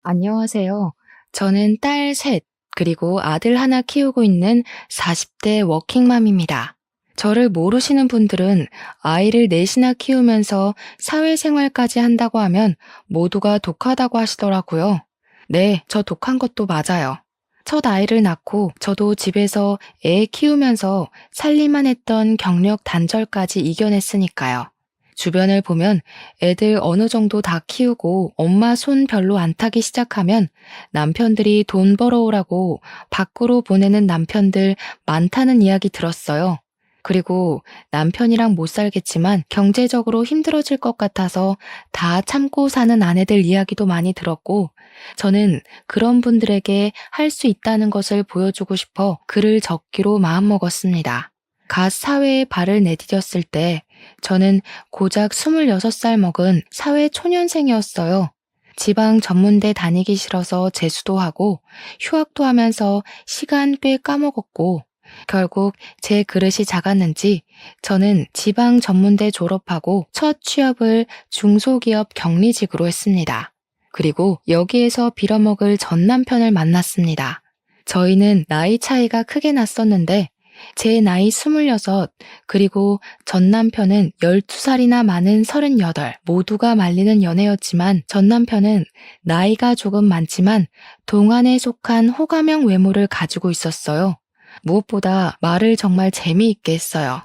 안녕하세요. 저는 딸 셋, 그리고 아들 하나 키우고 있는 40대 워킹맘입니다. 저를 모르시는 분들은 아이를 넷이나 키우면서 사회생활까지 한다고 하면 모두가 독하다고 하시더라고요. 네, 저 독한 것도 맞아요. 첫 아이를 낳고 저도 집에서 애 키우면서 살림만 했던 경력 단절까지 이겨냈으니까요. 주변을 보면 애들 어느 정도 다 키우고 엄마 손 별로 안 타기 시작하면 남편들이 돈 벌어오라고 밖으로 보내는 남편들 많다는 이야기 들었어요. 그리고 남편이랑 못 살겠지만 경제적으로 힘들어질 것 같아서 다 참고 사는 아내들 이야기도 많이 들었고, 저는 그런 분들에게 할 수 있다는 것을 보여주고 싶어 글을 적기로 마음먹었습니다. 갓 사회에 발을 내디뎠을 때 저는 고작 26살 먹은 사회 초년생이었어요. 지방 전문대 다니기 싫어서 재수도 하고 휴학도 하면서 시간 꽤 까먹었고, 결국 제 그릇이 작았는지 저는 지방 전문대 졸업하고 첫 취업을 중소기업 경리직으로 했습니다. 그리고 여기에서 빌어먹을 전 남편을 만났습니다. 저희는 나이 차이가 크게 났었는데 제 나이 26, 그리고 전 남편은 12살이나 많은 38, 모두가 말리는 연애였지만 전 남편은 나이가 조금 많지만 동안에 속한 호감형 외모를 가지고 있었어요. 무엇보다 말을 정말 재미있게 했어요.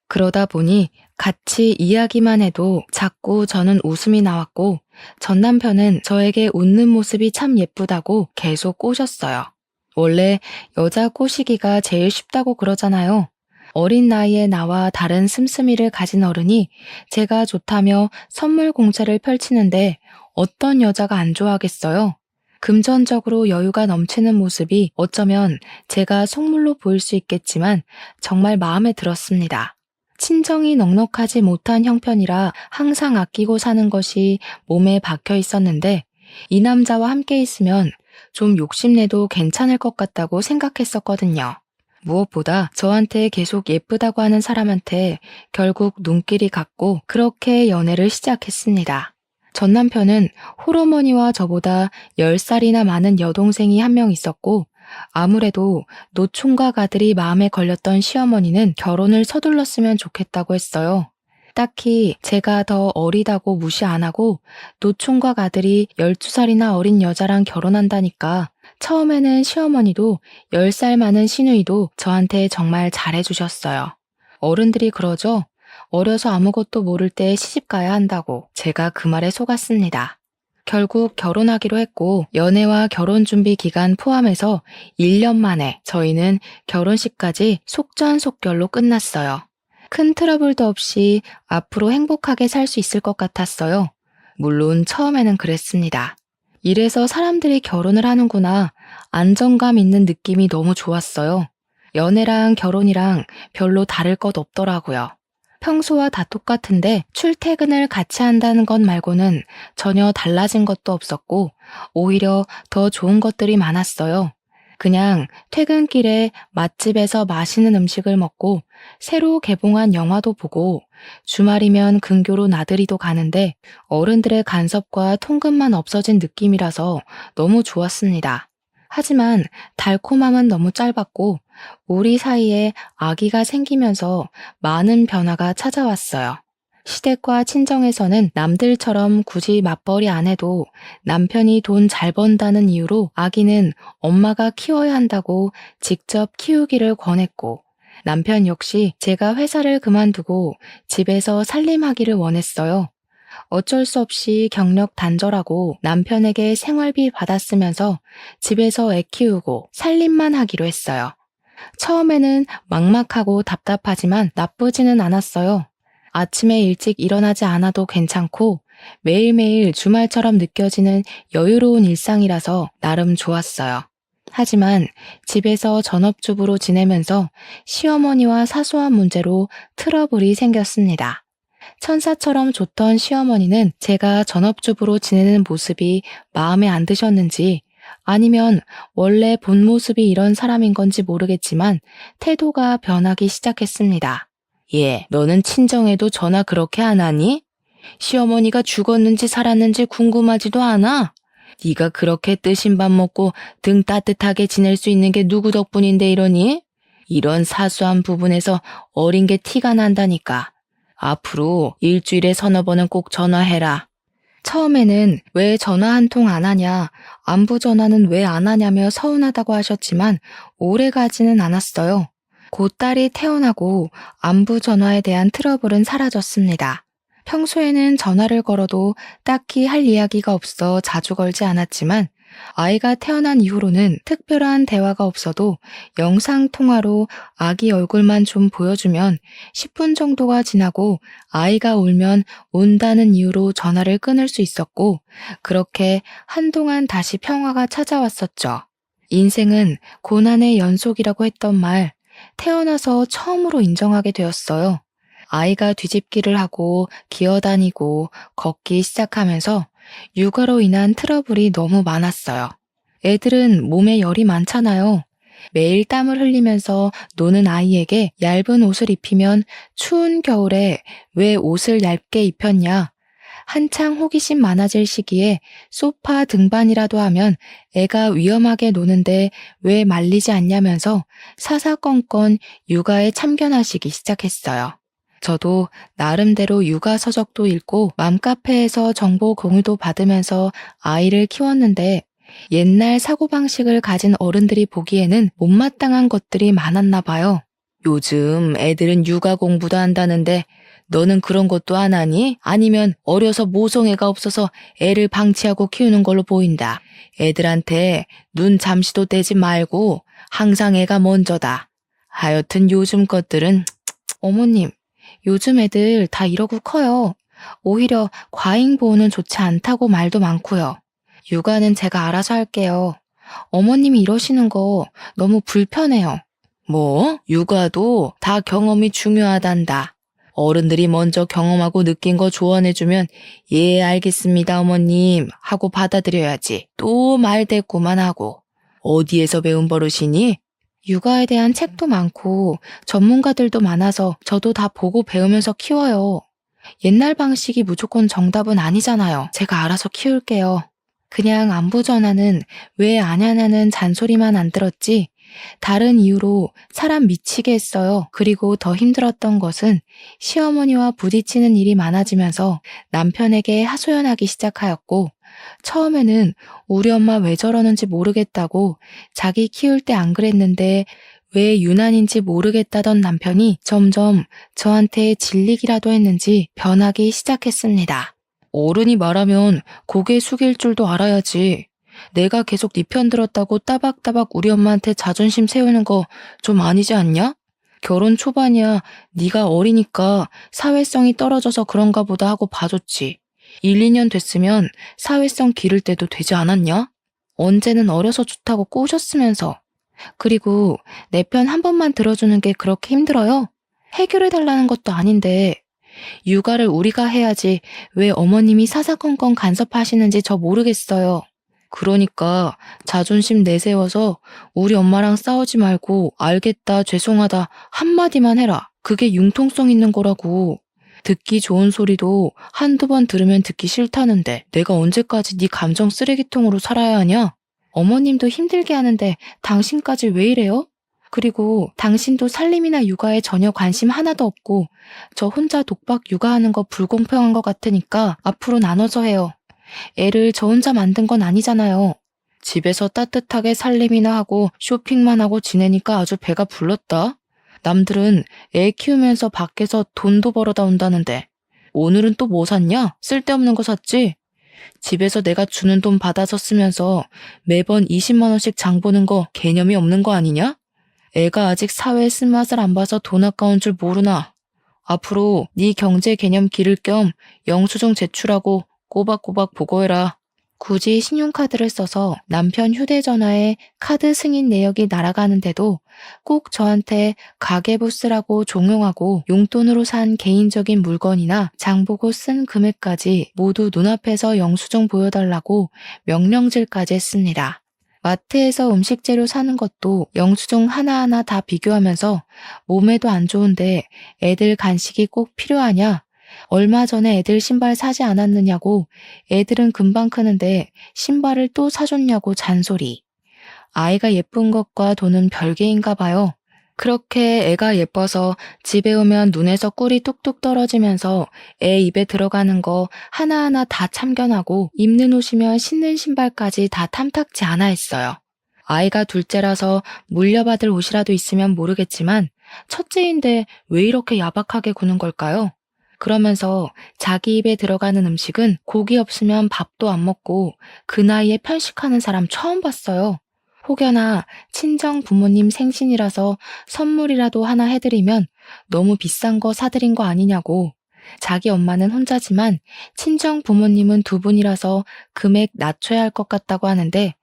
그러다 보니 같이 이야기만 해도 자꾸 저는 웃음이 나왔고 전 남편은 저에게 웃는 모습이 참 예쁘다고 계속 꼬셨어요. 원래 여자 꼬시기가 제일 쉽다고 그러잖아요. 어린 나이에 나와 다른 씀씀이를 가진 어른이 제가 좋다며 선물 공세를 펼치는데 어떤 여자가 안 좋아하겠어요? 금전적으로 여유가 넘치는 모습이 어쩌면 제가 속물로 보일 수 있겠지만 정말 마음에 들었습니다. 친정이 넉넉하지 못한 형편이라 항상 아끼고 사는 것이 몸에 박혀 있었는데 이 남자와 함께 있으면 좀 욕심내도 괜찮을 것 같다고 생각했었거든요. 무엇보다 저한테 계속 예쁘다고 하는 사람한테 결국 눈길이 갔고 그렇게 연애를 시작했습니다. 전 남편은 홀어머니와 저보다 10살이나 많은 여동생이 한 명 있었고 아무래도 노총각 아들이 마음에 걸렸던 시어머니는 결혼을 서둘렀으면 좋겠다고 했어요. 딱히 제가 더 어리다고 무시 안 하고 노총각 아들이 12살이나 어린 여자랑 결혼한다니까 처음에는 시어머니도 10살 많은 시누이도 저한테 정말 잘해주셨어요. 어른들이 그러죠. 어려서 아무것도 모를 때 시집 가야 한다고. 제가 그 말에 속았습니다. 결국 결혼하기로 했고 연애와 결혼 준비 기간 포함해서 1년 만에 저희는 결혼식까지 속전속결로 끝났어요. 큰 트러블도 없이 앞으로 행복하게 살 수 있을 것 같았어요. 물론 처음에는 그랬습니다. 이래서 사람들이 결혼을 하는구나. 안정감 있는 느낌이 너무 좋았어요. 연애랑 결혼이랑 별로 다를 것 없더라고요. 평소와 다 똑같은데 출퇴근을 같이 한다는 것 말고는 전혀 달라진 것도 없었고 오히려 더 좋은 것들이 많았어요. 그냥 퇴근길에 맛집에서 맛있는 음식을 먹고 새로 개봉한 영화도 보고 주말이면 근교로 나들이도 가는데 어른들의 간섭과 통금만 없어진 느낌이라서 너무 좋았습니다. 하지만 달콤함은 너무 짧았고 우리 사이에 아기가 생기면서 많은 변화가 찾아왔어요. 시댁과 친정에서는 남들처럼 굳이 맞벌이 안 해도 남편이 돈 잘 번다는 이유로 아기는 엄마가 키워야 한다고 직접 키우기를 권했고, 남편 역시 제가 회사를 그만두고 집에서 살림하기를 원했어요. 어쩔 수 없이 경력 단절하고 남편에게 생활비 받았으면서 집에서 애 키우고 살림만 하기로 했어요. 처음에는 막막하고 답답하지만 나쁘지는 않았어요. 아침에 일찍 일어나지 않아도 괜찮고 매일매일 주말처럼 느껴지는 여유로운 일상이라서 나름 좋았어요. 하지만 집에서 전업주부로 지내면서 시어머니와 사소한 문제로 트러블이 생겼습니다. 천사처럼 좋던 시어머니는 제가 전업주부로 지내는 모습이 마음에 안 드셨는지 아니면 원래 본 모습이 이런 사람인 건지 모르겠지만 태도가 변하기 시작했습니다. 예, 너는 친정에도 전화 그렇게 안 하니? 시어머니가 죽었는지 살았는지 궁금하지도 않아? 네가 그렇게 뜨신 밥 먹고 등 따뜻하게 지낼 수 있는 게 누구 덕분인데 이러니? 이런 사소한 부분에서 어린 게 티가 난다니까. 앞으로 일주일에 서너 번은 꼭 전화해라. 처음에는 왜 전화 한 통 안 하냐, 안부 전화는 왜 안 하냐며 서운하다고 하셨지만 오래 가지는 않았어요. 곧 딸이 태어나고 안부 전화에 대한 트러블은 사라졌습니다. 평소에는 전화를 걸어도 딱히 할 이야기가 없어 자주 걸지 않았지만 아이가 태어난 이후로는 특별한 대화가 없어도 영상통화로 아기 얼굴만 좀 보여주면 10분 정도가 지나고 아이가 울면 운다는 이유로 전화를 끊을 수 있었고 그렇게 한동안 다시 평화가 찾아왔었죠. 인생은 고난의 연속이라고 했던 말, 태어나서 처음으로 인정하게 되었어요. 아이가 뒤집기를 하고 기어다니고 걷기 시작하면서 육아로 인한 트러블이 너무 많았어요. 애들은 몸에 열이 많잖아요. 매일 땀을 흘리면서 노는 아이에게 얇은 옷을 입히면 추운 겨울에 왜 옷을 얇게 입혔냐? 한창 호기심 많아질 시기에 소파 등반이라도 하면 애가 위험하게 노는데 왜 말리지 않냐면서 사사건건 육아에 참견하시기 시작했어요. 저도 나름대로 육아 서적도 읽고 맘카페에서 정보 공유도 받으면서 아이를 키웠는데 옛날 사고방식을 가진 어른들이 보기에는 못마땅한 것들이 많았나 봐요. 요즘 애들은 육아 공부도 한다는데 너는 그런 것도 안 하니? 아니면 어려서 모성애가 없어서 애를 방치하고 키우는 걸로 보인다. 애들한테 눈 잠시도 떼지 말고 항상 애가 먼저다. 하여튼 요즘 것들은 어머님, 요즘 애들 다 이러고 커요. 오히려 과잉 보호는 좋지 않다고 말도 많고요. 육아는 제가 알아서 할게요. 어머님이 이러시는 거 너무 불편해요. 뭐? 육아도 다 경험이 중요하단다. 어른들이 먼저 경험하고 느낀 거 조언해주면 예 알겠습니다 어머님 하고 받아들여야지. 또 말대꾸만 하고. 어디에서 배운 버릇이니? 육아에 대한 책도 많고 전문가들도 많아서 저도 다 보고 배우면서 키워요. 옛날 방식이 무조건 정답은 아니잖아요. 제가 알아서 키울게요. 그냥 안부 전화는 왜 안 하냐는 잔소리만 안 들었지 다른 이유로 사람 미치게 했어요. 그리고 더 힘들었던 것은 시어머니와 부딪히는 일이 많아지면서 남편에게 하소연하기 시작하였고 처음에는 우리 엄마 왜 저러는지 모르겠다고 자기 키울 때 안 그랬는데 왜 유난인지 모르겠다던 남편이 점점 저한테 질리기라도 했는지 변하기 시작했습니다. 어른이 말하면 고개 숙일 줄도 알아야지. 내가 계속 네 편 들었다고 따박따박 우리 엄마한테 자존심 세우는 거 좀 아니지 않냐? 결혼 초반이야. 네가 어리니까 사회성이 떨어져서 그런가 보다 하고 봐줬지. 1, 2년 됐으면 사회성 기를 때도 되지 않았냐? 언제는 어려서 좋다고 꼬셨으면서. 그리고 내 편 한 번만 들어주는 게 그렇게 힘들어요? 해결해달라는 것도 아닌데 육아를 우리가 해야지 왜 어머님이 사사건건 간섭하시는지 저 모르겠어요. 그러니까 자존심 내세워서 우리 엄마랑 싸우지 말고 알겠다, 죄송하다 한마디만 해라. 그게 융통성 있는 거라고. 듣기 좋은 소리도 한두 번 들으면 듣기 싫다는데 내가 언제까지 네 감정 쓰레기통으로 살아야 하냐? 어머님도 힘들게 하는데 당신까지 왜 이래요? 그리고 당신도 살림이나 육아에 전혀 관심 하나도 없고 저 혼자 독박 육아하는 거 불공평한 것 같으니까 앞으로 나눠서 해요. 애를 저 혼자 만든 건 아니잖아요. 집에서 따뜻하게 살림이나 하고 쇼핑만 하고 지내니까 아주 배가 불렀다. 남들은 애 키우면서 밖에서 돈도 벌어다 온다는데 오늘은 또 뭐 샀냐? 쓸데없는 거 샀지? 집에서 내가 주는 돈 받아서 쓰면서 매번 20만 원씩 장 보는 거 개념이 없는 거 아니냐? 애가 아직 사회의 쓴맛을 안 봐서 돈 아까운 줄 모르나? 앞으로 네 경제 개념 기를 겸 영수증 제출하고 꼬박꼬박 보고해라. 굳이 신용카드를 써서 남편 휴대전화에 카드 승인 내역이 날아가는데도 꼭 저한테 가계부 쓰라고 종용하고 용돈으로 산 개인적인 물건이나 장보고 쓴 금액까지 모두 눈앞에서 영수증 보여달라고 명령질까지 했습니다. 마트에서 음식 재료 사는 것도 영수증 하나하나 다 비교하면서 몸에도 안 좋은데 애들 간식이 꼭 필요하냐? 얼마 전에 애들 신발 사지 않았느냐고, 애들은 금방 크는데 신발을 또 사줬냐고 잔소리. 아이가 예쁜 것과 돈은 별개인가 봐요. 그렇게 애가 예뻐서 집에 오면 눈에서 꿀이 뚝뚝 떨어지면서 애 입에 들어가는 거 하나하나 다 참견하고 입는 옷이면 신는 신발까지 다 탐탁지 않아 했어요. 아이가 둘째라서 물려받을 옷이라도 있으면 모르겠지만 첫째인데 왜 이렇게 야박하게 구는 걸까요? 그러면서 자기 입에 들어가는 음식은 고기 없으면 밥도 안 먹고 그 나이에 편식하는 사람 처음 봤어요. 혹여나 친정 부모님 생신이라서 선물이라도 하나 해드리면 너무 비싼 거 사드린 거 아니냐고. 자기 엄마는 혼자지만 친정 부모님은 두 분이라서 금액 낮춰야 할 것 같다고 하는데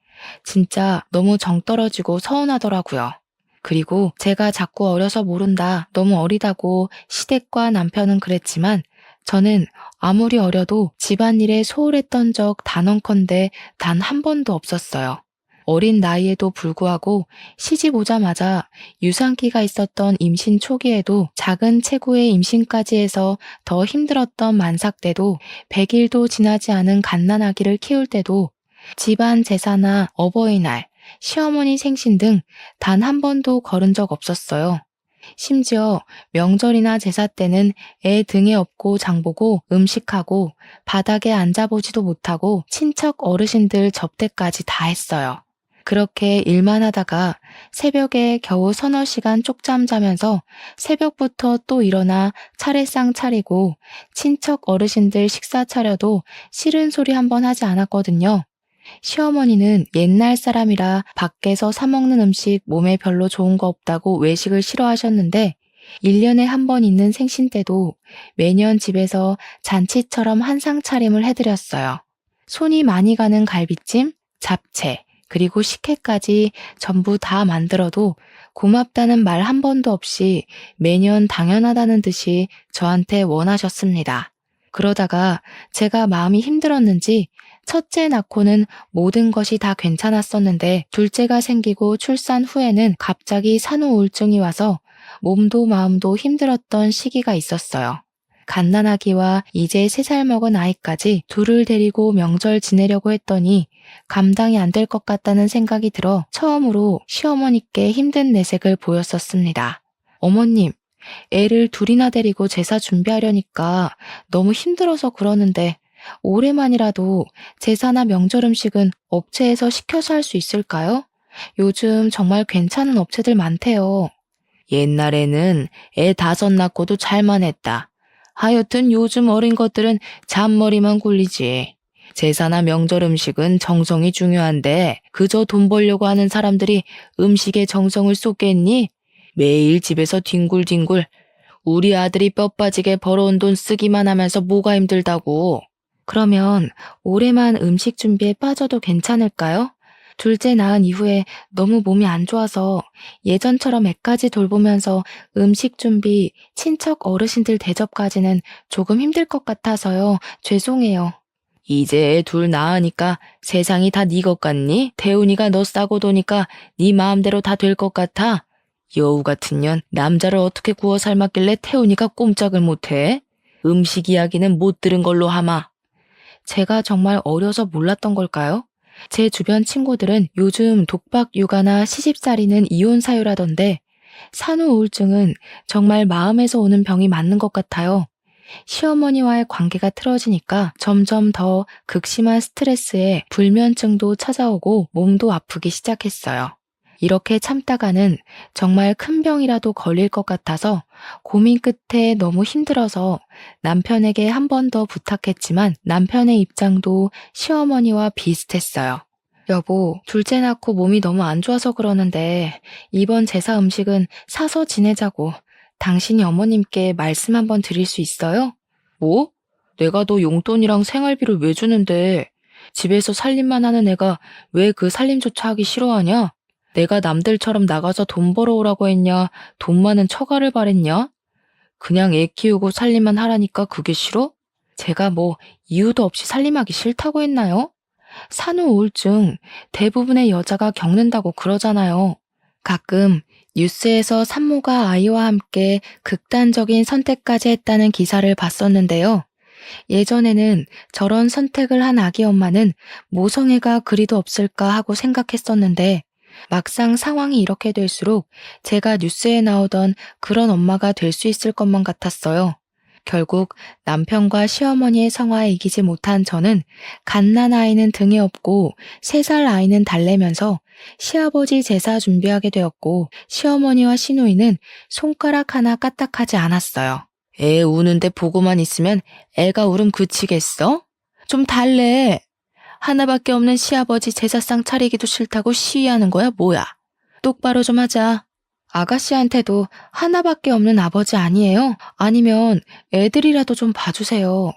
진짜 너무 정 떨어지고 서운하더라고요. 그리고 제가 자꾸 어려서 모른다, 너무 어리다고 시댁과 남편은 그랬지만 저는 아무리 어려도 집안일에 소홀했던 적 단언컨대 단 한 번도 없었어요. 어린 나이에도 불구하고 시집 오자마자 유산기가 있었던 임신 초기에도 작은 체구의 임신까지 해서 더 힘들었던 만삭 때도 100일도 지나지 않은 갓난아기를 키울 때도 집안 제사나 어버이날, 시어머니 생신 등 단 한 번도 거른 적 없었어요. 심지어 명절이나 제사 때는 애 등에 업고 장보고 음식하고 바닥에 앉아보지도 못하고 친척 어르신들 접대까지 다 했어요. 그렇게 일만 하다가 새벽에 겨우 서너 시간 쪽잠 자면서 새벽부터 또 일어나 차례상 차리고 친척 어르신들 식사 차려도 싫은 소리 한 번 하지 않았거든요. 시어머니는 옛날 사람이라 밖에서 사 먹는 음식 몸에 별로 좋은 거 없다고 외식을 싫어하셨는데 1년에 한 번 있는 생신 때도 매년 집에서 잔치처럼 한상 차림을 해드렸어요. 손이 많이 가는 갈비찜, 잡채, 그리고 식혜까지 전부 다 만들어도 고맙다는 말 한 번도 없이 매년 당연하다는 듯이 저한테 원하셨습니다. 그러다가 제가 마음이 힘들었는지 첫째 낳고는 모든 것이 다 괜찮았었는데 둘째가 생기고 출산 후에는 갑자기 산후 우울증이 와서 몸도 마음도 힘들었던 시기가 있었어요. 갓난아기와 이제 3살 먹은 아이까지 둘을 데리고 명절 지내려고 했더니 감당이 안 될 것 같다는 생각이 들어 처음으로 시어머니께 힘든 내색을 보였었습니다. 어머님, 애를 둘이나 데리고 제사 준비하려니까 너무 힘들어서 그러는데 올해만이라도 제사나 명절 음식은 업체에서 시켜서 할 수 있을까요? 요즘 정말 괜찮은 업체들 많대요. 옛날에는 애 5 낳고도 잘만 했다. 하여튼 요즘 어린 것들은 잔머리만 굴리지. 제사나 명절 음식은 정성이 중요한데 그저 돈 벌려고 하는 사람들이 음식에 정성을 쏟겠니? 매일 집에서 뒹굴뒹굴 우리 아들이 뼈 빠지게 벌어온 돈 쓰기만 하면서 뭐가 힘들다고. 그러면 올해만 음식 준비에 빠져도 괜찮을까요? 둘째 낳은 이후에 너무 몸이 안 좋아서 예전처럼 애까지 돌보면서 음식 준비, 친척 어르신들 대접까지는 조금 힘들 것 같아서요. 죄송해요. 이제 애 둘 낳으니까 세상이 다 네 것 같니? 태훈이가 너 싸고 도니까 네 마음대로 다 될 것 같아? 여우 같은 년, 남자를 어떻게 구워 삶았길래 태훈이가 꼼짝을 못해? 음식 이야기는 못 들은 걸로 하마. 제가 정말 어려서 몰랐던 걸까요? 제 주변 친구들은 요즘 독박 육아나 시집살이는 이혼 사유라던데 산후 우울증은 정말 마음에서 오는 병이 맞는 것 같아요. 시어머니와의 관계가 틀어지니까 점점 더 극심한 스트레스에 불면증도 찾아오고 몸도 아프기 시작했어요. 이렇게 참다가는 정말 큰 병이라도 걸릴 것 같아서 고민 끝에 너무 힘들어서 남편에게 한 번 더 부탁했지만 남편의 입장도 시어머니와 비슷했어요. 여보, 둘째 낳고 몸이 너무 안 좋아서 그러는데 이번 제사 음식은 사서 지내자고 당신이 어머님께 말씀 한번 드릴 수 있어요? 뭐? 내가 너 용돈이랑 생활비를 왜 주는데 집에서 살림만 하는 애가 왜 그 살림조차 하기 싫어하냐? 내가 남들처럼 나가서 돈 벌어오라고 했냐? 돈 많은 처가를 바랬냐? 그냥 애 키우고 살림만 하라니까 그게 싫어? 제가 뭐 이유도 없이 살림하기 싫다고 했나요? 산후 우울증 대부분의 여자가 겪는다고 그러잖아요. 가끔 뉴스에서 산모가 아이와 함께 극단적인 선택까지 했다는 기사를 봤었는데요. 예전에는 저런 선택을 한 아기 엄마는 모성애가 그리도 없을까 하고 생각했었는데 막상 상황이 이렇게 될수록 제가 뉴스에 나오던 그런 엄마가 될 수 있을 것만 같았어요. 결국 남편과 시어머니의 성화에 이기지 못한 저는 갓난 아이는 등에 업고 3살 아이는 달래면서 시아버지 제사 준비하게 되었고 시어머니와 시누이는 손가락 하나 까딱하지 않았어요. 애 우는데 보고만 있으면 애가 울음 그치겠어? 좀 달래. 하나밖에 없는 시아버지 제사상 차리기도 싫다고 시위하는 거야 뭐야? 똑바로 좀 하자. 아가씨한테도 하나밖에 없는 아버지 아니에요? 아니면 애들이라도 좀 봐주세요.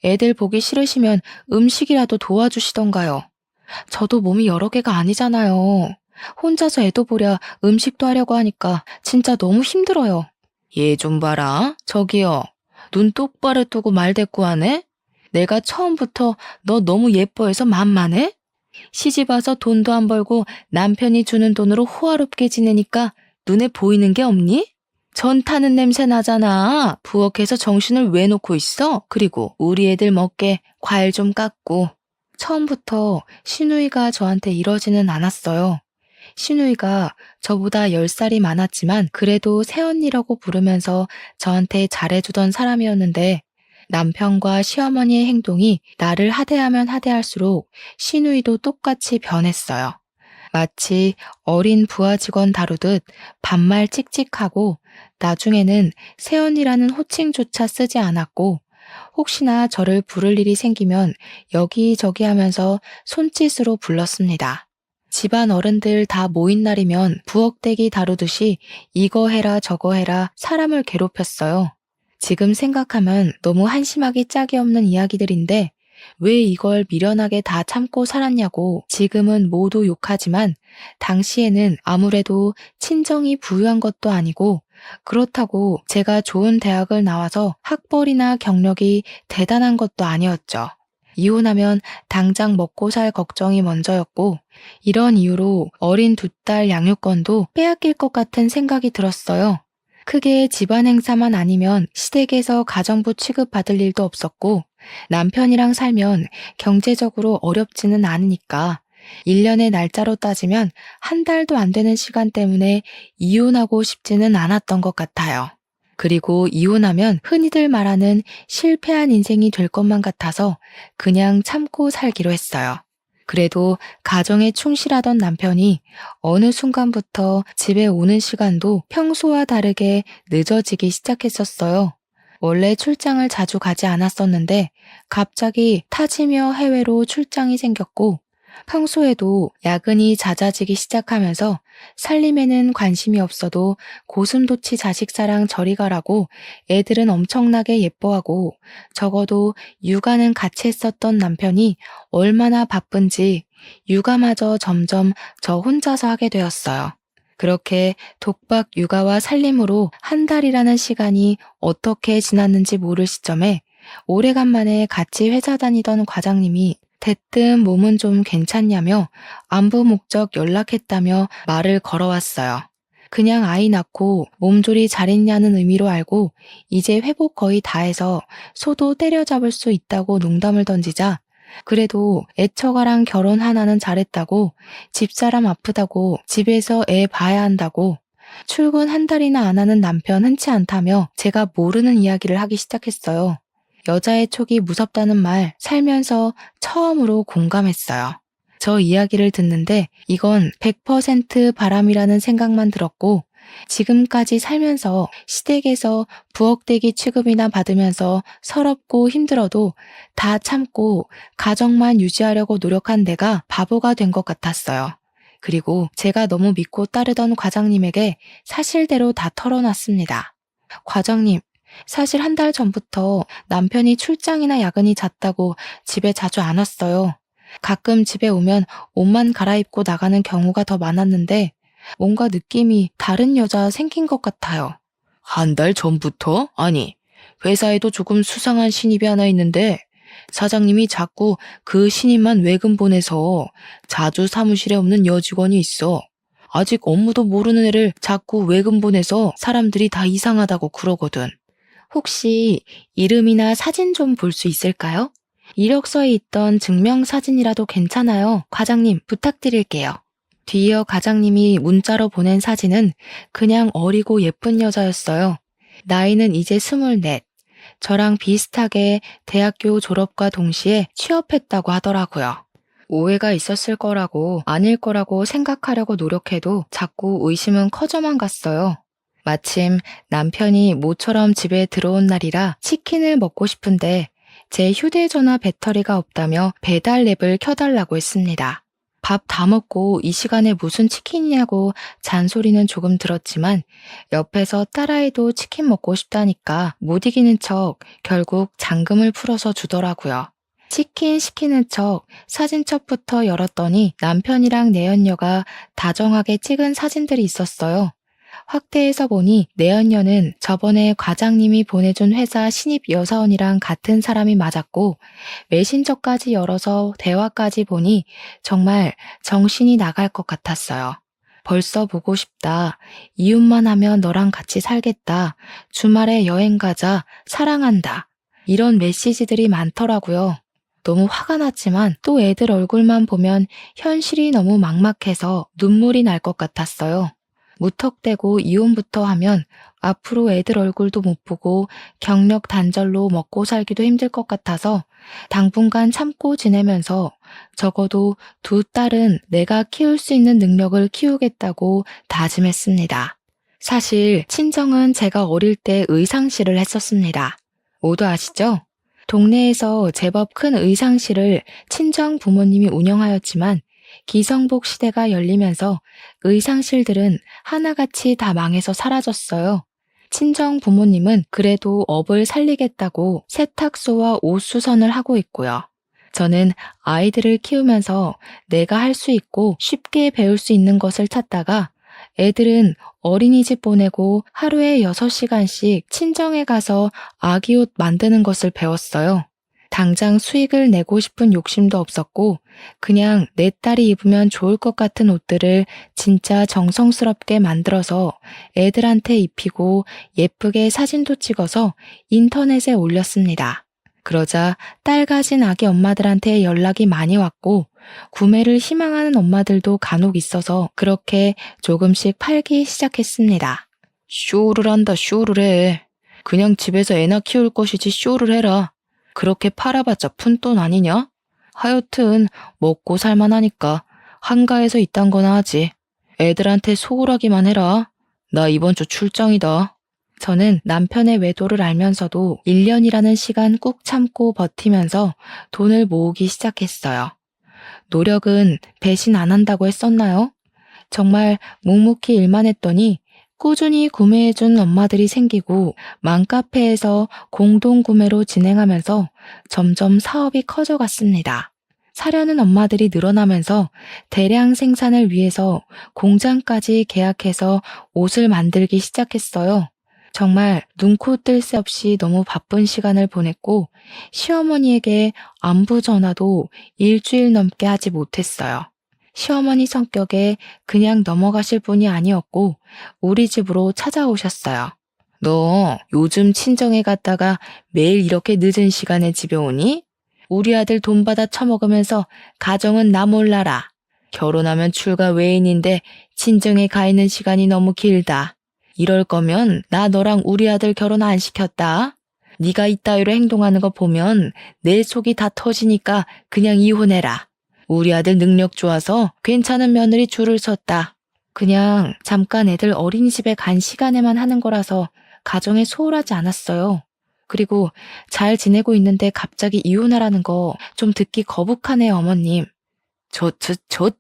애들 보기 싫으시면 음식이라도 도와주시던가요. 저도 몸이 여러 개가 아니잖아요. 혼자서 애도 보랴 음식도 하려고 하니까 진짜 너무 힘들어요. 얘 좀 봐라. 저기요. 눈 똑바로 뜨고 말 대꾸하네? 내가 처음부터 너 너무 예뻐해서 만만해? 시집 와서 돈도 안 벌고 남편이 주는 돈으로 호화롭게 지내니까 눈에 보이는 게 없니? 전 타는 냄새 나잖아. 부엌에서 정신을 왜 놓고 있어? 그리고 우리 애들 먹게 과일 좀 깎고. 처음부터 시누이가 저한테 이러지는 않았어요. 시누이가 저보다 10살이 많았지만 그래도 새언니라고 부르면서 저한테 잘해주던 사람이었는데 남편과 시어머니의 행동이 나를 하대하면 하대할수록 시누이도 똑같이 변했어요. 마치 어린 부하 직원 다루듯 반말 찍찍하고 나중에는 새언니라는 호칭조차 쓰지 않았고 혹시나 저를 부를 일이 생기면 여기저기 하면서 손짓으로 불렀습니다. 집안 어른들 다 모인 날이면 부엌대기 다루듯이 이거 해라 저거 해라 사람을 괴롭혔어요. 지금 생각하면 너무 한심하기 짝이 없는 이야기들인데 왜 이걸 미련하게 다 참고 살았냐고 지금은 모두 욕하지만 당시에는 아무래도 친정이 부유한 것도 아니고 그렇다고 제가 좋은 대학을 나와서 학벌이나 경력이 대단한 것도 아니었죠. 이혼하면 당장 먹고 살 걱정이 먼저였고 이런 이유로 어린 2딸 양육권도 빼앗길 것 같은 생각이 들었어요. 크게 집안 행사만 아니면 시댁에서 가정부 취급받을 일도 없었고 남편이랑 살면 경제적으로 어렵지는 않으니까 1년의 날짜로 따지면 1달도 안 되는 시간 때문에 이혼하고 싶지는 않았던 것 같아요. 그리고 이혼하면 흔히들 말하는 실패한 인생이 될 것만 같아서 그냥 참고 살기로 했어요. 그래도 가정에 충실하던 남편이 어느 순간부터 집에 오는 시간도 평소와 다르게 늦어지기 시작했었어요. 원래 출장을 자주 가지 않았었는데 갑자기 타지며 해외로 출장이 생겼고 평소에도 야근이 잦아지기 시작하면서 살림에는 관심이 없어도 고슴도치 자식사랑 저리 가라고 애들은 엄청나게 예뻐하고 적어도 육아는 같이 했었던 남편이 얼마나 바쁜지 육아마저 점점 저 혼자서 하게 되었어요. 그렇게 독박 육아와 살림으로 1달이라는 시간이 어떻게 지났는지 모를 시점에 오래간만에 같이 회사 다니던 과장님이 대뜸 몸은 좀 괜찮냐며 안부 목적 연락했다며 말을 걸어왔어요. 그냥 아이 낳고 몸조리 잘했냐는 의미로 알고 이제 회복 거의 다 해서 소도 때려잡을 수 있다고 농담을 던지자 그래도 애처가랑 결혼 하나는 잘했다고 집사람 아프다고 집에서 애 봐야 한다고 출근 1달이나 안 하는 남편 흔치 않다며 제가 모르는 이야기를 하기 시작했어요. 여자의 촉이 무섭다는 말 살면서 처음으로 공감했어요. 저 이야기를 듣는데 이건 100% 바람이라는 생각만 들었고 지금까지 살면서 시댁에서 부엌대기 취급이나 받으면서 서럽고 힘들어도 다 참고 가정만 유지하려고 노력한 내가 바보가 된 것 같았어요. 그리고 제가 너무 믿고 따르던 과장님에게 사실대로 다 털어놨습니다. 과장님, 사실 1달 전부터 남편이 출장이나 야근이 잦다고 집에 자주 안 왔어요. 가끔 집에 오면 옷만 갈아입고 나가는 경우가 더 많았는데 뭔가 느낌이 다른 여자 생긴 것 같아요. 1달 전부터? 아니, 회사에도 조금 수상한 신입이 하나 있는데 사장님이 자꾸 그 신입만 외근 보내서 자주 사무실에 없는 여직원이 있어. 아직 업무도 모르는 애를 자꾸 외근 보내서 사람들이 다 이상하다고 그러거든. 혹시 이름이나 사진 좀 볼 수 있을까요? 이력서에 있던 증명사진이라도 괜찮아요. 과장님, 부탁드릴게요. 뒤이어 과장님이 문자로 보낸 사진은 그냥 어리고 예쁜 여자였어요. 나이는 이제 24. 저랑 비슷하게 대학교 졸업과 동시에 취업했다고 하더라고요. 오해가 있었을 거라고 아닐 거라고 생각하려고 노력해도 자꾸 의심은 커져만 갔어요. 마침 남편이 모처럼 집에 들어온 날이라 치킨을 먹고 싶은데 제 휴대전화 배터리가 없다며 배달 앱을 켜달라고 했습니다. 밥 다 먹고 이 시간에 무슨 치킨이냐고 잔소리는 조금 들었지만 옆에서 딸아이도 치킨 먹고 싶다니까 못 이기는 척 결국 잔금을 풀어서 주더라고요. 치킨 시키는 척 사진첩부터 열었더니 남편이랑 내연녀가 다정하게 찍은 사진들이 있었어요. 확대해서 보니 내연녀는 저번에 과장님이 보내준 회사 신입 여사원이랑 같은 사람이 맞았고 메신저까지 열어서 대화까지 보니 정말 정신이 나갈 것 같았어요. 벌써 보고 싶다. 이웃만 하면 너랑 같이 살겠다. 주말에 여행 가자. 사랑한다. 이런 메시지들이 많더라고요. 너무 화가 났지만 또 애들 얼굴만 보면 현실이 너무 막막해서 눈물이 날 것 같았어요. 무턱대고 이혼부터 하면 앞으로 애들 얼굴도 못 보고 경력 단절로 먹고 살기도 힘들 것 같아서 당분간 참고 지내면서 적어도 두 딸은 내가 키울 수 있는 능력을 키우겠다고 다짐했습니다. 사실 친정은 제가 어릴 때 의상실을 했었습니다. 모두 아시죠? 동네에서 제법 큰 의상실을 친정 부모님이 운영하였지만 기성복 시대가 열리면서 의상실들은 하나같이 다 망해서 사라졌어요. 친정 부모님은 그래도 업을 살리겠다고 세탁소와 옷수선을 하고 있고요. 저는 아이들을 키우면서 내가 할 수 있고 쉽게 배울 수 있는 것을 찾다가 애들은 어린이집 보내고 하루에 6시간씩 친정에 가서 아기 옷 만드는 것을 배웠어요. 당장 수익을 내고 싶은 욕심도 없었고 그냥 내 딸이 입으면 좋을 것 같은 옷들을 진짜 정성스럽게 만들어서 애들한테 입히고 예쁘게 사진도 찍어서 인터넷에 올렸습니다. 그러자 딸 가진 아기 엄마들한테 연락이 많이 왔고 구매를 희망하는 엄마들도 간혹 있어서 그렇게 조금씩 팔기 시작했습니다. 쇼를 한다, 쇼를 해. 그냥 집에서 애나 키울 것이지 쇼를 해라. 그렇게 팔아봤자 푼돈 아니냐? 하여튼 먹고 살만하니까 한가해서 이딴 거나 하지. 애들한테 소홀하기만 해라. 나 이번 주 출장이다. 저는 남편의 외도를 알면서도 1년이라는 시간 꾹 참고 버티면서 돈을 모으기 시작했어요. 노력은 배신 안 한다고 했었나요? 정말 묵묵히 일만 했더니 꾸준히 구매해준 엄마들이 생기고 맘카페에서 공동구매로 진행하면서 점점 사업이 커져갔습니다. 사려는 엄마들이 늘어나면서 대량 생산을 위해서 공장까지 계약해서 옷을 만들기 시작했어요. 정말 눈코 뜰 새 없이 너무 바쁜 시간을 보냈고 시어머니에게 안부 전화도 일주일 넘게 하지 못했어요. 시어머니 성격에 그냥 넘어가실 분이 아니었고 우리 집으로 찾아오셨어요. 너 요즘 친정에 갔다가 매일 이렇게 늦은 시간에 집에 오니? 우리 아들 돈 받아 처먹으면서 가정은 나 몰라라. 결혼하면 출가 외인인데 친정에 가 있는 시간이 너무 길다. 이럴 거면 나 너랑 우리 아들 결혼 안 시켰다. 네가 이따위로 행동하는 거 보면 내 속이 다 터지니까 그냥 이혼해라. 우리 아들 능력 좋아서 괜찮은 며느리 줄을 섰다. 그냥 잠깐 애들 어린이집에 간 시간에만 하는 거라서 가정에 소홀하지 않았어요. 그리고 잘 지내고 있는데 갑자기 이혼하라는 거 좀 듣기 거북하네요, 어머님. 저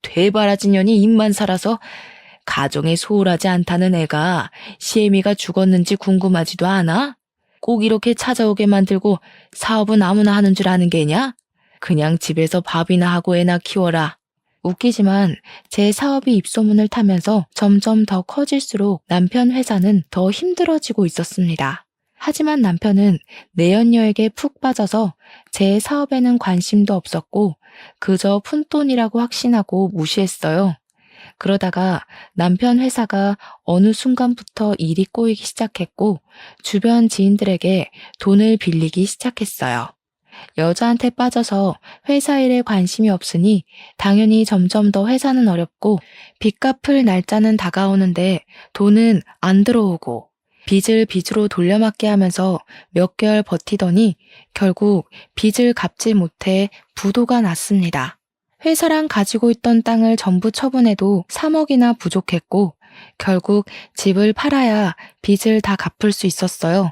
되바라진 년이 입만 살아서 가정에 소홀하지 않다는 애가 시애미가 죽었는지 궁금하지도 않아? 꼭 이렇게 찾아오게 만들고 사업은 아무나 하는 줄 아는 게냐? 그냥 집에서 밥이나 하고 애나 키워라. 웃기지만 제 사업이 입소문을 타면서 점점 더 커질수록 남편 회사는 더 힘들어지고 있었습니다. 하지만 남편은 내연녀에게 푹 빠져서 제 사업에는 관심도 없었고 그저 푼돈이라고 확신하고 무시했어요. 그러다가 남편 회사가 어느 순간부터 일이 꼬이기 시작했고 주변 지인들에게 돈을 빌리기 시작했어요. 여자한테 빠져서 회사 일에 관심이 없으니 당연히 점점 더 회사는 어렵고 빚 갚을 날짜는 다가오는데 돈은 안 들어오고 빚을 빚으로 돌려막게 하면서 몇 개월 버티더니 결국 빚을 갚지 못해 부도가 났습니다. 회사랑 가지고 있던 땅을 전부 처분해도 3억이나 부족했고 결국 집을 팔아야 빚을 다 갚을 수 있었어요.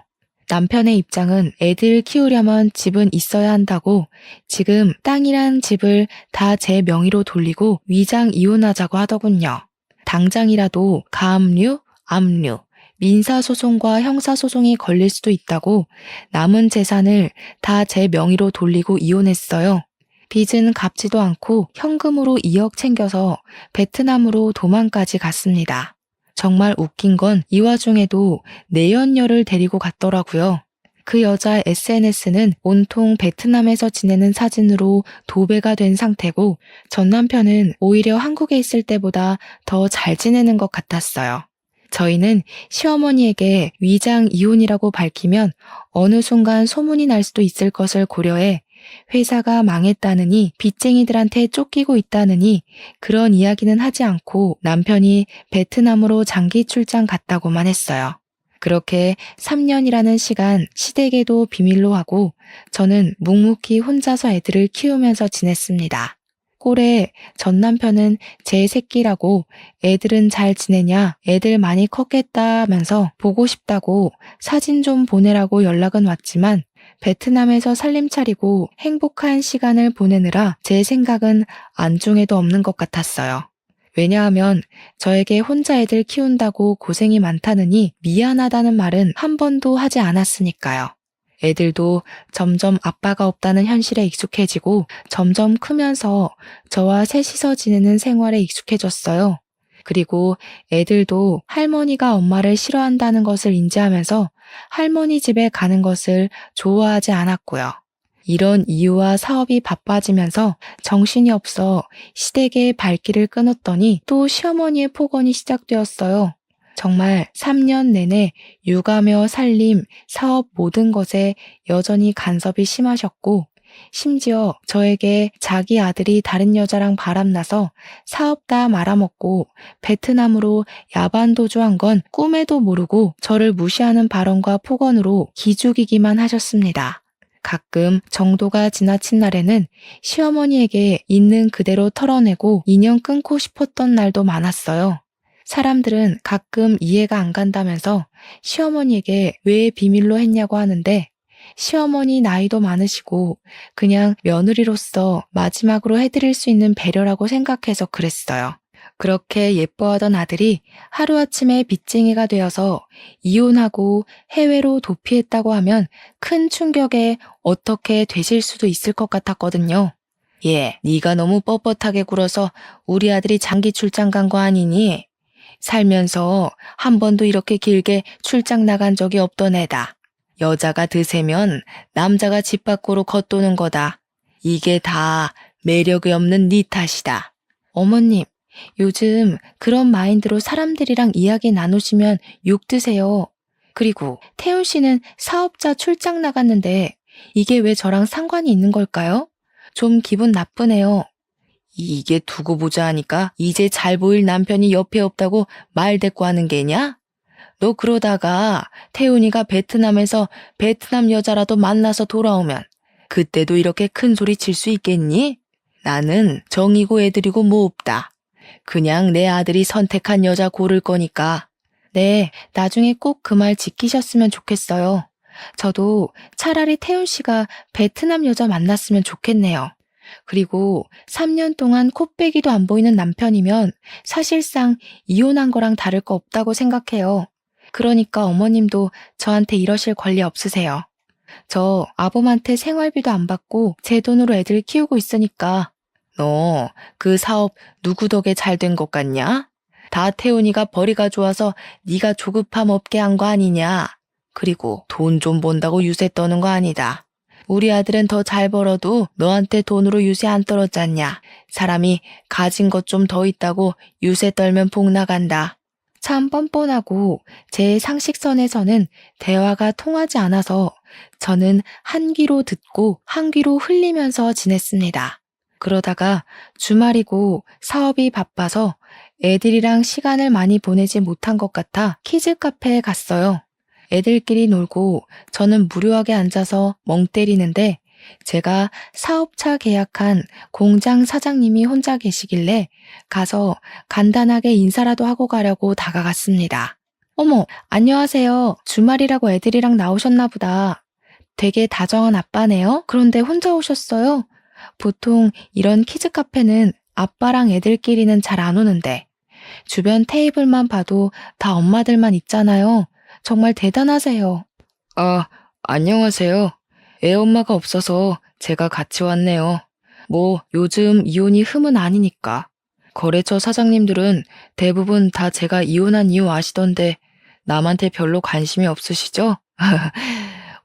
남편의 입장은 애들 키우려면 집은 있어야 한다고 지금 땅이랑 집을 다 제 명의로 돌리고 위장 이혼하자고 하더군요. 당장이라도 가압류, 압류, 민사소송과 형사소송이 걸릴 수도 있다고 남은 재산을 다 제 명의로 돌리고 이혼했어요. 빚은 갚지도 않고 현금으로 2억 챙겨서 베트남으로 도망까지 갔습니다. 정말 웃긴 건 이 와중에도 내연녀를 데리고 갔더라고요. 그 여자 SNS는 온통 베트남에서 지내는 사진으로 도배가 된 상태고 전 남편은 오히려 한국에 있을 때보다 더 잘 지내는 것 같았어요. 저희는 시어머니에게 위장 이혼이라고 밝히면 어느 순간 소문이 날 수도 있을 것을 고려해 회사가 망했다느니 빚쟁이들한테 쫓기고 있다느니 그런 이야기는 하지 않고 남편이 베트남으로 장기 출장 갔다고만 했어요. 그렇게 3년이라는 시간 시댁에도 비밀로 하고 저는 묵묵히 혼자서 애들을 키우면서 지냈습니다. 꼴에 전 남편은 제 새끼라고 애들은 잘 지내냐, 애들 많이 컸겠다 하면서 보고 싶다고 사진 좀 보내라고 연락은 왔지만 베트남에서 살림 차리고 행복한 시간을 보내느라 제 생각은 안중에도 없는 것 같았어요. 왜냐하면 저에게 혼자 애들 키운다고 고생이 많다느니 미안하다는 말은 한 번도 하지 않았으니까요. 애들도 점점 아빠가 없다는 현실에 익숙해지고 점점 크면서 저와 셋이서 지내는 생활에 익숙해졌어요. 그리고 애들도 할머니가 엄마를 싫어한다는 것을 인지하면서 할머니 집에 가는 것을 좋아하지 않았고요. 이런 이유와 사업이 바빠지면서 정신이 없어 시댁의 발길을 끊었더니 또 시어머니의 폭언이 시작되었어요. 정말 3년 내내 육아며 살림, 사업 모든 것에 여전히 간섭이 심하셨고 심지어 저에게 자기 아들이 다른 여자랑 바람나서 사업 다 말아먹고 베트남으로 야반도주한 건 꿈에도 모르고 저를 무시하는 발언과 폭언으로 기죽이기만 하셨습니다. 가끔 정도가 지나친 날에는 시어머니에게 있는 그대로 털어내고 인연 끊고 싶었던 날도 많았어요. 사람들은 가끔 이해가 안 간다면서 시어머니에게 왜 비밀로 했냐고 하는데 시어머니 나이도 많으시고 그냥 며느리로서 마지막으로 해드릴 수 있는 배려라고 생각해서 그랬어요. 그렇게 예뻐하던 아들이 하루아침에 빚쟁이가 되어서 이혼하고 해외로 도피했다고 하면 큰 충격에 어떻게 되실 수도 있을 것 같았거든요. 네가 너무 뻣뻣하게 굴어서 우리 아들이 장기 출장 간 거 아니니? 살면서 한 번도 이렇게 길게 출장 나간 적이 없던 애다. 여자가 드세면 남자가 집 밖으로 겉도는 거다. 이게 다 매력이 없는 네 탓이다. 어머님, 요즘 그런 마인드로 사람들이랑 이야기 나누시면 욕 드세요. 그리고 태훈 씨는 사업자 출장 나갔는데 이게 왜 저랑 상관이 있는 걸까요? 좀 기분 나쁘네요. 이게 두고 보자 하니까 이제 잘 보일 남편이 옆에 없다고 말 대꾸 하는 게냐? 너 그러다가 태훈이가 베트남에서 베트남 여자라도 만나서 돌아오면 그때도 이렇게 큰 소리 칠 수 있겠니? 나는 정이고 애들이고 뭐 없다. 그냥 내 아들이 선택한 여자 고를 거니까. 네, 나중에 꼭 그 말 지키셨으면 좋겠어요. 저도 차라리 태훈 씨가 베트남 여자 만났으면 좋겠네요. 그리고 3년 동안 코빼기도 안 보이는 남편이면 사실상 이혼한 거랑 다를 거 없다고 생각해요. 그러니까 어머님도 저한테 이러실 권리 없으세요. 저 아범한테 생활비도 안 받고 제 돈으로 애들 키우고 있으니까. 너 그 사업 누구 덕에 잘 된 것 같냐? 다 태훈이가 벌이가 좋아서 네가 조급함 없게 한 거 아니냐? 그리고 돈 좀 번다고 유세 떠는 거 아니다. 우리 아들은 더 잘 벌어도 너한테 돈으로 유세 안 떨어졌냐. 사람이 가진 것 좀 더 있다고 유세 떨면 복 나간다. 참 뻔뻔하고 제 상식선에서는 대화가 통하지 않아서 저는 한 귀로 듣고 한 귀로 흘리면서 지냈습니다. 그러다가 주말이고 사업이 바빠서 애들이랑 시간을 많이 보내지 못한 것 같아 키즈 카페에 갔어요. 애들끼리 놀고 저는 무료하게 앉아서 멍 때리는데 제가 사업차 계약한 공장 사장님이 혼자 계시길래 가서 간단하게 인사라도 하고 가려고 다가갔습니다. 어머, 안녕하세요. 주말이라고 애들이랑 나오셨나 보다. 되게 다정한 아빠네요. 그런데 혼자 오셨어요? 보통 이런 키즈 카페는 아빠랑 애들끼리는 잘 안 오는데 주변 테이블만 봐도 다 엄마들만 있잖아요. 정말 대단하세요. 아, 안녕하세요. 애 엄마가 없어서 제가 같이 왔네요. 뭐 요즘 이혼이 흠은 아니니까. 거래처 사장님들은 대부분 다 제가 이혼한 이유 아시던데 남한테 별로 관심이 없으시죠?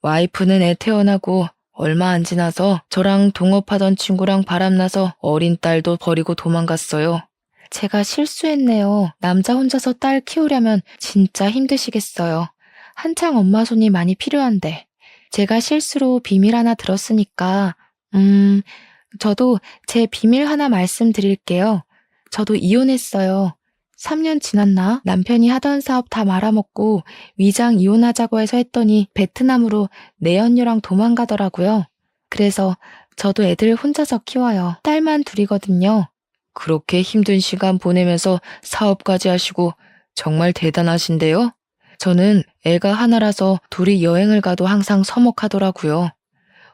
와이프는 애 태어나고 얼마 안 지나서 저랑 동업하던 친구랑 바람나서 어린 딸도 버리고 도망갔어요. 제가 실수했네요. 남자 혼자서 딸 키우려면 진짜 힘드시겠어요. 한창 엄마 손이 많이 필요한데. 제가 실수로 비밀 하나 들었으니까, 저도 제 비밀 하나 말씀드릴게요. 저도 이혼했어요. 3년 지났나? 남편이 하던 사업 다 말아먹고 위장 이혼하자고 해서 했더니 베트남으로 내연녀랑 도망가더라고요. 그래서 저도 애들 혼자서 키워요. 딸만 둘이거든요. 그렇게 힘든 시간 보내면서 사업까지 하시고 정말 대단하신데요? 저는 애가 하나라서 둘이 여행을 가도 항상 서먹하더라고요.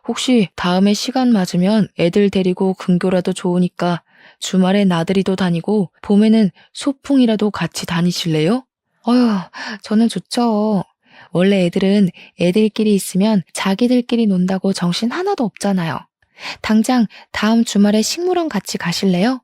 혹시 다음에 시간 맞으면 애들 데리고 근교라도 좋으니까 주말에 나들이도 다니고 봄에는 소풍이라도 같이 다니실래요? 어휴, 저는 좋죠. 원래 애들은 애들끼리 있으면 자기들끼리 논다고 정신 하나도 없잖아요. 당장 다음 주말에 식물원 같이 가실래요?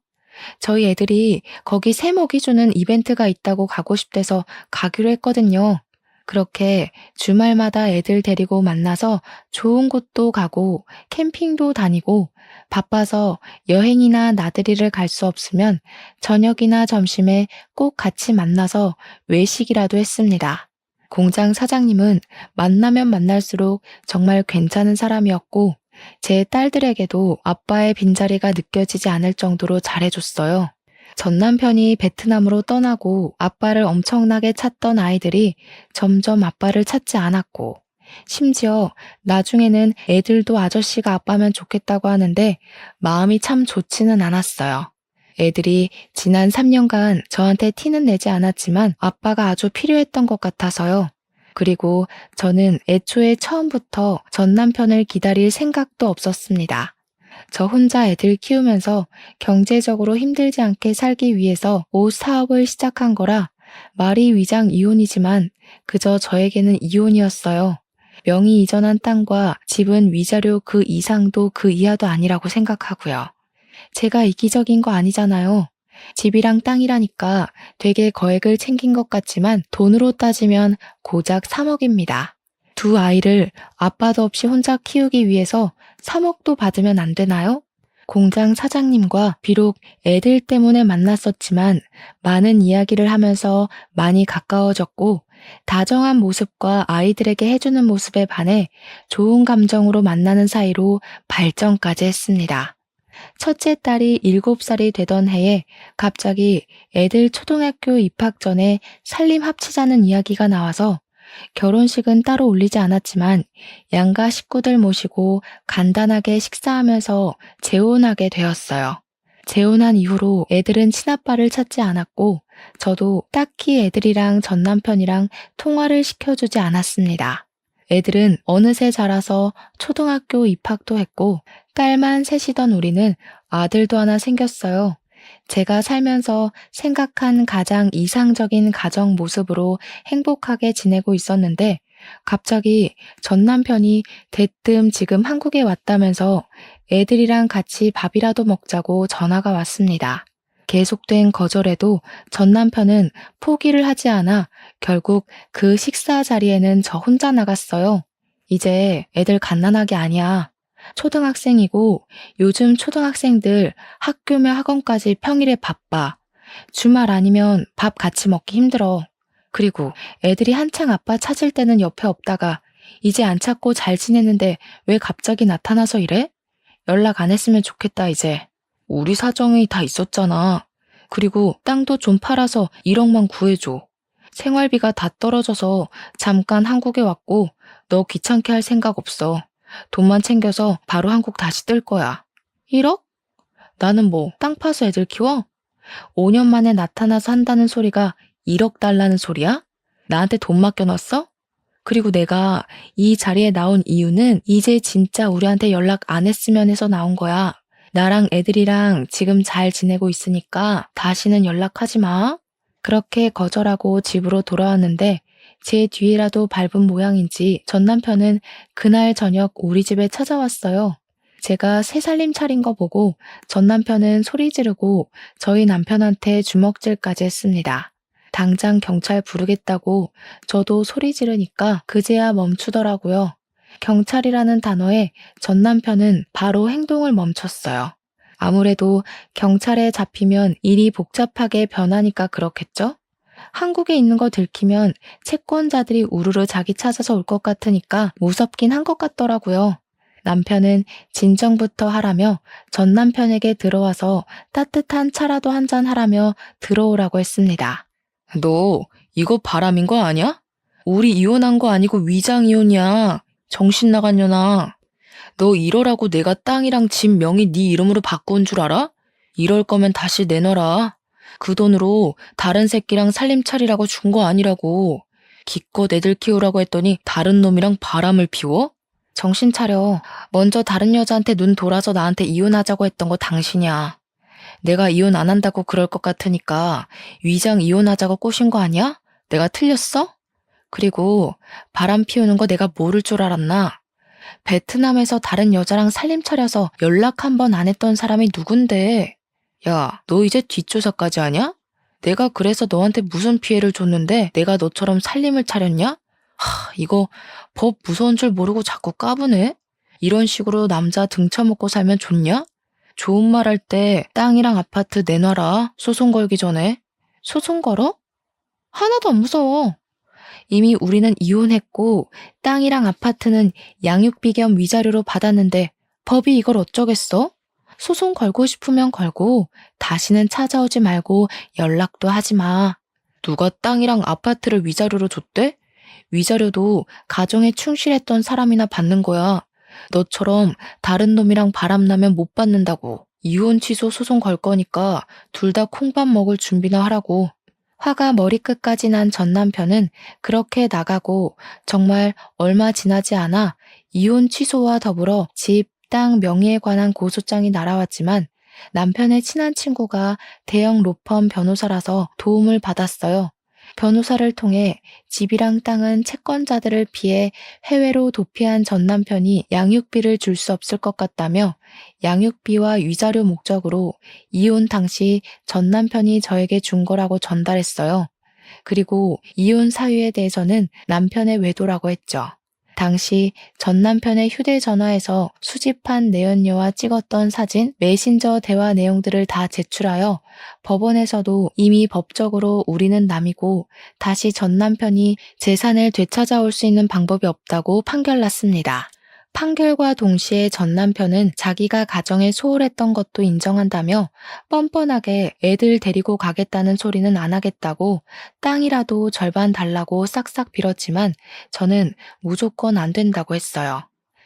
저희 애들이 거기 새 먹이 주는 이벤트가 있다고 가고 싶대서 가기로 했거든요. 그렇게 주말마다 애들 데리고 만나서 좋은 곳도 가고 캠핑도 다니고 바빠서 여행이나 나들이를 갈 수 없으면 저녁이나 점심에 꼭 같이 만나서 외식이라도 했습니다. 공장 사장님은 만나면 만날수록 정말 괜찮은 사람이었고 제 딸들에게도 아빠의 빈자리가 느껴지지 않을 정도로 잘해줬어요. 전 남편이 베트남으로 떠나고 아빠를 엄청나게 찾던 아이들이 점점 아빠를 찾지 않았고, 심지어 나중에는 애들도 아저씨가 아빠면 좋겠다고 하는데 마음이 참 좋지는 않았어요. 애들이 지난 3년간 저한테 티는 내지 않았지만 아빠가 아주 필요했던 것 같아서요. 그리고 저는 애초에 처음부터 전 남편을 기다릴 생각도 없었습니다. 저 혼자 애들 키우면서 경제적으로 힘들지 않게 살기 위해서 옷 사업을 시작한 거라 말이 위장 이혼이지만 그저 저에게는 이혼이었어요. 명의 이전한 땅과 집은 위자료 그 이상도 그 이하도 아니라고 생각하고요. 제가 이기적인 거 아니잖아요. 집이랑 땅이라니까 되게 거액을 챙긴 것 같지만 돈으로 따지면 고작 3억입니다. 두 아이를 아빠도 없이 혼자 키우기 위해서 3억도 받으면 안 되나요? 공장 사장님과 비록 애들 때문에 만났었지만 많은 이야기를 하면서 많이 가까워졌고 다정한 모습과 아이들에게 해주는 모습에 반해 좋은 감정으로 만나는 사이로 발전까지 했습니다. 첫째 딸이 7살이 되던 해에 갑자기 애들 초등학교 입학 전에 살림 합치자는 이야기가 나와서 결혼식은 따로 올리지 않았지만 양가 식구들 모시고 간단하게 식사하면서 재혼하게 되었어요. 재혼한 이후로 애들은 친아빠를 찾지 않았고 저도 딱히 애들이랑 전 남편이랑 통화를 시켜주지 않았습니다. 애들은 어느새 자라서 초등학교 입학도 했고 딸만 셋이던 우리는 아들도 하나 생겼어요. 제가 살면서 생각한 가장 이상적인 가정 모습으로 행복하게 지내고 있었는데 갑자기 전 남편이 대뜸 지금 한국에 왔다면서 애들이랑 같이 밥이라도 먹자고 전화가 왔습니다. 계속된 거절에도 전 남편은 포기를 하지 않아 결국 그 식사 자리에는 저 혼자 나갔어요. 이제 애들 갓난아기 아니야. 초등학생이고 요즘 초등학생들 학교며 학원까지 평일에 바빠. 주말 아니면 밥 같이 먹기 힘들어. 그리고 애들이 한창 아빠 찾을 때는 옆에 없다가 이제 안 찾고 잘 지내는데 왜 갑자기 나타나서 이래? 연락 안 했으면 좋겠다 이제. 우리 사정이 다 있었잖아. 그리고 땅도 좀 팔아서 1억만 구해줘. 생활비가 다 떨어져서 잠깐 한국에 왔고 너 귀찮게 할 생각 없어. 돈만 챙겨서 바로 한국 다시 뜰 거야. 1억? 나는 뭐 땅 파서 애들 키워? 5년 만에 나타나서 한다는 소리가 1억 달라는 소리야? 나한테 돈 맡겨놨어? 그리고 내가 이 자리에 나온 이유는 이제 진짜 우리한테 연락 안 했으면 해서 나온 거야. 나랑 애들이랑 지금 잘 지내고 있으니까 다시는 연락하지 마. 그렇게 거절하고 집으로 돌아왔는데 제 뒤에라도 밟은 모양인지 전 남편은 그날 저녁 우리 집에 찾아왔어요. 제가 새 살림 차린 거 보고 전 남편은 소리 지르고 저희 남편한테 주먹질까지 했습니다. 당장 경찰 부르겠다고 저도 소리 지르니까 그제야 멈추더라고요. 경찰이라는 단어에 전 남편은 바로 행동을 멈췄어요. 아무래도 경찰에 잡히면 일이 복잡하게 변하니까 그렇겠죠? 한국에 있는 거 들키면 채권자들이 우르르 자기 찾아서 올 것 같으니까 무섭긴 한 것 같더라고요. 남편은 진정부터 하라며 전 남편에게 들어와서 따뜻한 차라도 한잔 하라며 들어오라고 했습니다. 너 이거 바람인 거 아니야? 우리 이혼한 거 아니고 위장 이혼이야. 정신 나간 년아. 너 이러라고 내가 땅이랑 집 명의 네 이름으로 바꾼 줄 알아? 이럴 거면 다시 내놔라. 그 돈으로 다른 새끼랑 살림 차리라고 준 거 아니라고. 기껏 애들 키우라고 했더니 다른 놈이랑 바람을 피워? 정신 차려. 먼저 다른 여자한테 눈 돌아서 나한테 이혼하자고 했던 거 당신이야. 내가 이혼 안 한다고 그럴 것 같으니까 위장 이혼하자고 꼬신 거 아니야? 내가 틀렸어? 그리고 바람 피우는 거 내가 모를 줄 알았나? 베트남에서 다른 여자랑 살림 차려서 연락 한 번 안 했던 사람이 누군데? 야, 너 이제 뒷조사까지 하냐? 내가 그래서 너한테 무슨 피해를 줬는데 내가 너처럼 살림을 차렸냐? 이거 법 무서운 줄 모르고 자꾸 까부네? 이런 식으로 남자 등쳐먹고 살면 좋냐? 좋은 말 할 때 땅이랑 아파트 내놔라. 소송 걸기 전에. 소송 걸어? 하나도 안 무서워. 이미 우리는 이혼했고 땅이랑 아파트는 양육비 겸 위자료로 받았는데 법이 이걸 어쩌겠어? 소송 걸고 싶으면 걸고 다시는 찾아오지 말고 연락도 하지 마. 누가 땅이랑 아파트를 위자료로 줬대? 위자료도 가정에 충실했던 사람이나 받는 거야. 너처럼 다른 놈이랑 바람나면 못 받는다고. 이혼 취소 소송 걸 거니까 둘 다 콩밥 먹을 준비나 하라고. 화가 머리끝까지 난 전 남편은 그렇게 나가고 정말 얼마 지나지 않아 이혼 취소와 더불어 집, 땅 명의에 관한 고소장이 날아왔지만 남편의 친한 친구가 대형 로펌 변호사라서 도움을 받았어요. 변호사를 통해 집이랑 땅은 채권자들을 피해 해외로 도피한 전 남편이 양육비를 줄 수 없을 것 같다며 양육비와 위자료 목적으로 이혼 당시 전 남편이 저에게 준 거라고 전달했어요. 그리고 이혼 사유에 대해서는 남편의 외도라고 했죠. 당시 전 남편의 휴대전화에서 수집한 내연녀와 찍었던 사진, 메신저 대화 내용들을 다 제출하여 법원에서도 이미 법적으로 우리는 남이고 다시 전 남편이 재산을 되찾아올 수 있는 방법이 없다고 판결났습니다. 판결과 동시에 전 남편은 자기가 가정에 소홀했던 것도 인정한다며 뻔뻔하게 애들 데리고 가겠다는 소리는 안 하겠다고 땅이라도 절반 달라고 싹싹 빌었지만 저는 무조건 안 된다고 했어요.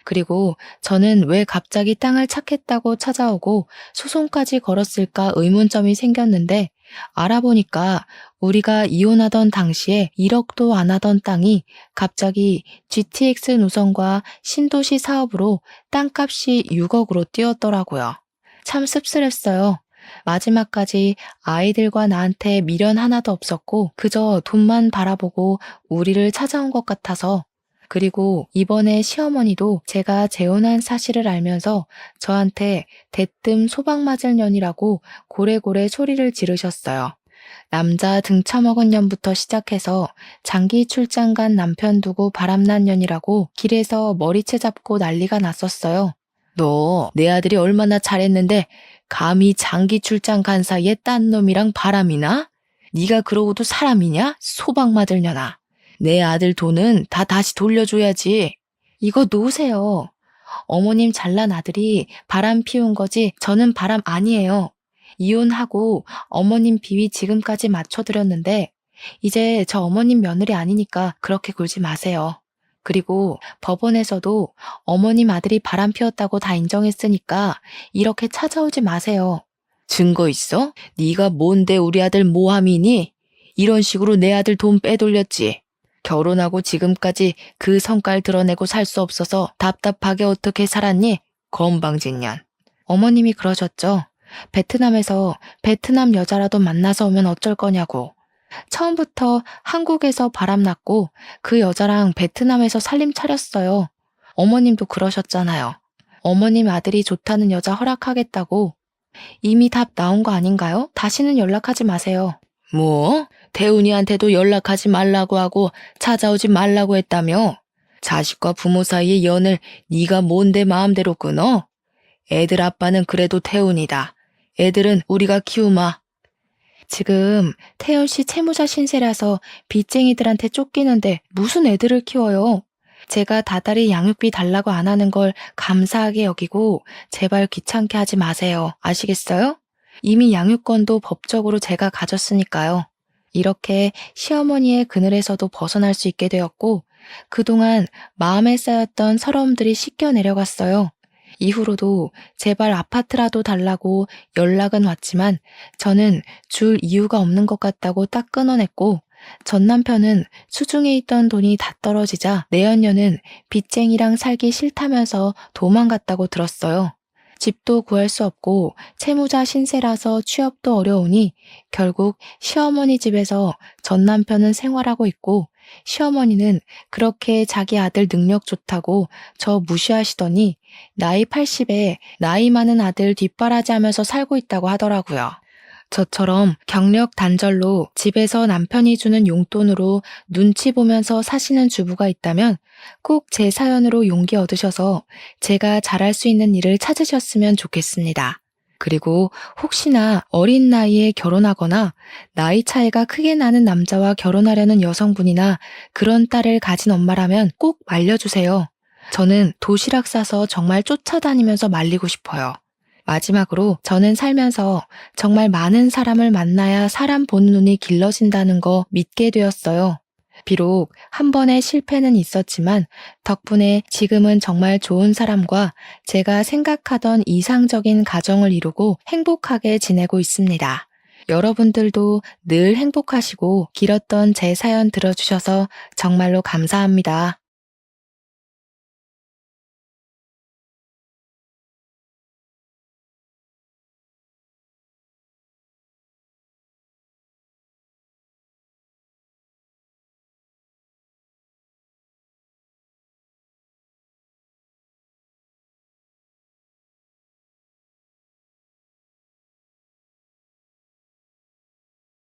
그리고 저는 왜 갑자기 땅을 찾겠다고 찾아오고 소송까지 걸었을까 의문점이 생겼는데 알아보니까 우리가 이혼하던 당시에 1억도 안 하던 땅이 갑자기 GTX 노선과 신도시 사업으로 땅값이 6억으로 뛰었더라고요. 참 씁쓸했어요. 마지막까지 아이들과 나한테 미련 하나도 없었고 그저 돈만 바라보고 우리를 찾아온 것 같아서. 그리고 이번에 시어머니도 제가 재혼한 사실을 알면서 저한테 대뜸 소방 맞을 년이라고 고래고래 소리를 지르셨어요. 남자 등쳐먹은 년부터 시작해서 장기 출장 간 남편 두고 바람난 년이라고 길에서 머리채 잡고 난리가 났었어요. 너 내 아들이 얼마나 잘했는데 감히 장기 출장 간 사이에 딴 놈이랑 바람이나? 네가 그러고도 사람이냐? 소박 맞을 년아. 내 아들 돈은 다 다시 돌려줘야지. 이거 놓으세요. 어머님 잘난 아들이 바람 피운 거지 저는 바람 아니에요. 이혼하고 어머님 비위 지금까지 맞춰드렸는데 이제 저 어머님 며느리 아니니까 그렇게 굴지 마세요. 그리고 법원에서도 어머님 아들이 바람 피웠다고 다 인정했으니까 이렇게 찾아오지 마세요. 증거 있어? 네가 뭔데 우리 아들 모함이니? 이런 식으로 내 아들 돈 빼돌렸지. 결혼하고 지금까지 그 성깔 드러내고 살 수 없어서 답답하게 어떻게 살았니? 건방진년. 어머님이 그러셨죠. 베트남에서 베트남 여자라도 만나서 오면 어쩔 거냐고. 처음부터 한국에서 바람났고 그 여자랑 베트남에서 살림 차렸어요. 어머님도 그러셨잖아요. 어머님 아들이 좋다는 여자 허락하겠다고. 이미 답 나온 거 아닌가요? 다시는 연락하지 마세요. 뭐? 태훈이한테도 연락하지 말라고 하고 찾아오지 말라고 했다며? 자식과 부모 사이의 연을 네가 뭔데 마음대로 끊어? 애들 아빠는 그래도 태훈이다. 애들은 우리가 키우마. 지금 태훈 씨 채무자 신세라서 빚쟁이들한테 쫓기는데 무슨 애들을 키워요? 제가 다달이 양육비 달라고 안 하는 걸 감사하게 여기고 제발 귀찮게 하지 마세요. 아시겠어요? 이미 양육권도 법적으로 제가 가졌으니까요. 이렇게 시어머니의 그늘에서도 벗어날 수 있게 되었고 그동안 마음에 쌓였던 서러움들이 씻겨 내려갔어요. 이후로도 제발 아파트라도 달라고 연락은 왔지만 저는 줄 이유가 없는 것 같다고 딱 끊어냈고 전 남편은 수중에 있던 돈이 다 떨어지자 내연녀는 빚쟁이랑 살기 싫다면서 도망갔다고 들었어요. 집도 구할 수 없고 채무자 신세라서 취업도 어려우니 결국 시어머니 집에서 전 남편은 생활하고 있고 시어머니는 그렇게 자기 아들 능력 좋다고 저 무시하시더니 나이 80에 나이 많은 아들 뒷바라지하면서 살고 있다고 하더라고요. 저처럼 경력 단절로 집에서 남편이 주는 용돈으로 눈치 보면서 사시는 주부가 있다면 꼭 제 사연으로 용기 얻으셔서 제가 잘할 수 있는 일을 찾으셨으면 좋겠습니다. 그리고 혹시나 어린 나이에 결혼하거나 나이 차이가 크게 나는 남자와 결혼하려는 여성분이나 그런 딸을 가진 엄마라면 꼭 말려주세요. 저는 도시락 싸서 정말 쫓아다니면서 말리고 싶어요. 마지막으로 저는 살면서 정말 많은 사람을 만나야 사람 보는 눈이 길러진다는 거 믿게 되었어요. 비록 한 번의 실패는 있었지만 덕분에 지금은 정말 좋은 사람과 제가 생각하던 이상적인 가정을 이루고 행복하게 지내고 있습니다. 여러분들도 늘 행복하시고 길었던 제 사연 들어주셔서 정말로 감사합니다.